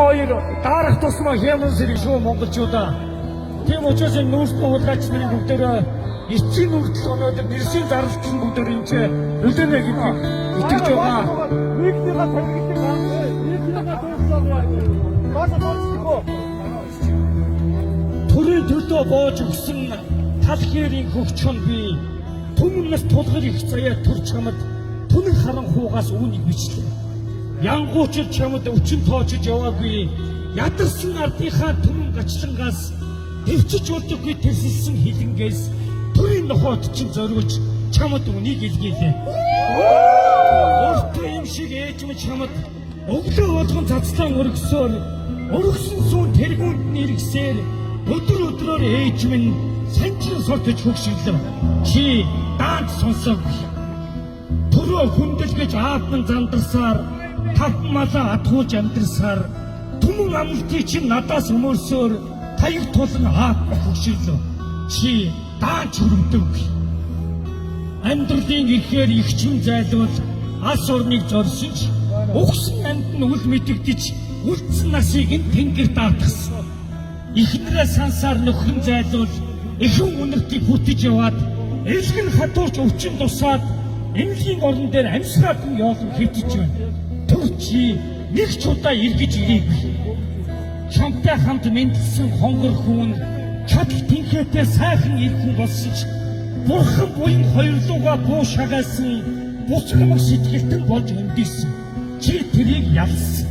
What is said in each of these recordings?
Хоёр дарах тусмаа хямран сэрэг шүү монголчуудаа. Тийм учраас энэ нүүрсний хулгайч нарын бүгдээрээ эцсийн үрдэл өнөөдөр нэрсийн зарлалсан бүгдээр энэ үлдэнэ гэдгийг итгэж байгаа. Нэгнийхээ тавигддаг аа. Нэгнийхээ дуусах. Төрийн төлөө боож өгсөн тал хэрийн хөгчөн би түмнэс тулгар их заяа төр чамд түнэн харан хуугаас үүнийг бичлээ. Янгуучил чамд өчн тоочж яваагүй ядарсан ардынхаа түмэн гачлангаас төвчж удаггүй тэрсэлсэн хилэнгээс төрийн нохоод чинь зориулж чамд үнийг илгээлээ. Өөртөө юм шиг ээжм чамд өглөө болгон цацлан өргөсөөр өргөсөн сүүн тэргүүнд нэргсээр өдөр өдрөөр ээж минь санчран сортож хөгшиглөө. Чи даанч сонсоогүй. Төрөө хүндэлгэж аавдан зандарсаар тав малаа атгууж амьдрсаар түмэн амлтыг чинь надаас өмөрсөөр таяг тулан аав хөгшиглөө. Чи даанч хөрөмдөггүй. Амьдралын ихээр ихчин зайлвал ас орныг зорсож өгсөн амьд нь үл мэдэгдэж үлдсэн насыг нь тэнгэр даатгсан. Ихнэрээ сансаар нөхрөн зайлвал эхэн үнэртийг бүтэж яваад элгэн хатууч өвчин тусаад эмнэлгийн орон дээр амьсгаад нь яолон хэтэж байна. Түр чи нэг ч удаа эргэж ирээгүй. Чамтай хамт мэндэлсэн хонгор хүн чадал тэнхээтэй сайхан ирхэн болсон ч бурхан буян хоёрлууга буу шагаасан буцгамаг сэтгэлтэн болж өндийсэн. Чи тэрийг ялсан.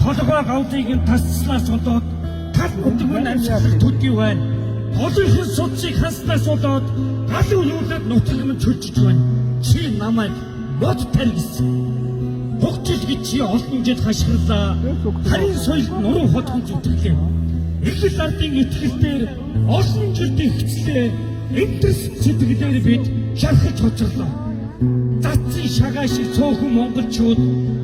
Толгой гавлыг нь тасцлаас болоод тал өдгөн амьсгалах төдий байна. Холынхын судсыг хаснаас болоод гал үлүүлээд нутагм чөлжиж байна. Чи намайг бод таргисан. Хөгжил гэж чи олон жил хашгирлаа. Харин соёлд нуруу хотхон зүтгэлээ. Эхлэл ардын итгэлээр олон жил дэвчлээ. Энтерсэн сэтгэлээр бид шархаж хоцорлоо. Зацын шагаа шиг цөөхөн монголчууд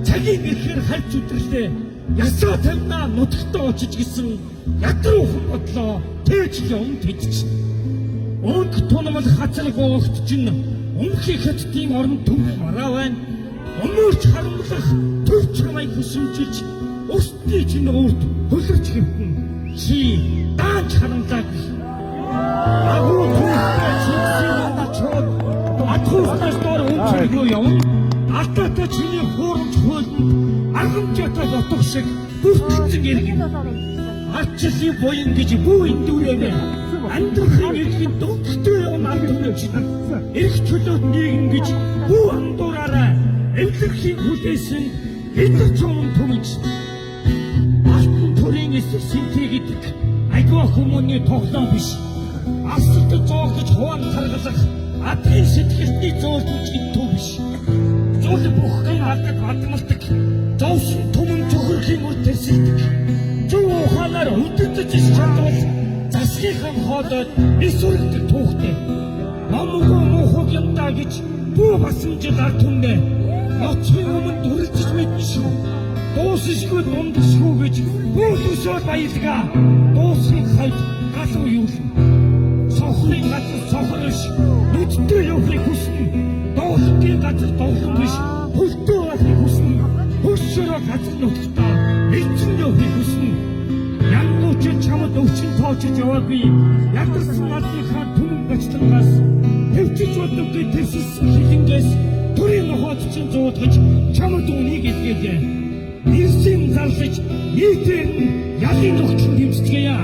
цагийн ихээр хальц үдэрлээ. Ясаа тавнаа нутагтаа очиж гисэн ядруу хүн бодлоо тээжлийн өмнө тэжч. Өнг тунамал хацраг гоогт чинь өмнөхий хэттийн орон төв мараа байна. Өмөрч харамлах төв чамай хүсэмжилж өстний чинь өөрт хөлөрч хэвхэн. Чи даанч харамлаагүй. Агуу түүхтэй чигсийн амчууд атгууснаас дор өмчөргөө явна. Алтаатай чиний хуурамч хөлөнд аргамжаатай дотох шиг бүртгэсэн иргэн. Арчлын буян гэж бүү эндүүрээ. Амьдрахын иргэн дөнгөтэй явна аргамж чадсан. Ирэх чөлөөт нийгэм гэж бүү андуураараа эвлэрхийн хүлээсэн эдгээр чон түмж. Алтан төрийн эсрэг синтээ гэдэг айгаа хүмүүний тоглоом биш. Асалт зоогдож хуваан таргалах адгийн сэтгэлтний зөөлдөж итүү биш. Зүүл бүхний хатад бадмалдаг зовсон түмэн төхөрхийн үр тэрсэлдэг. Зүү ухаанаар өдөдөж чадвал засгийнхаа хоолойд эсвэргдэг түүхтэй. Намгүй муухаг юмдаа гэж бүү басамжил ард түмнэ. Ноцгийн өмнө дүрлжиж мэднэ шүү. Дуусшгүй дундшгүй гэж бүү төсөөл баялгаа. Дуусхийн хайд галуу юулна. Сохрын газар сохрош нүдтэй явахыг хүснэ. Доолтын газар доолн биш хөлтөө байхыг хүснэ. Хөршөрөө газар нутгтаа эцэн явахыг хүснэ. Янгууч чамд өвчин тоочж яваагүй. Ядарсан ардынхаа түмэн гачлангаас төвчж удаггүй тэрсэлсэн хилэнгээс төрийн нохоод чинь зуудгаж чамд үнийг илгээе. Нэрсийн зарлаж нийтээр ялын нөхцөл дэмждэгэе.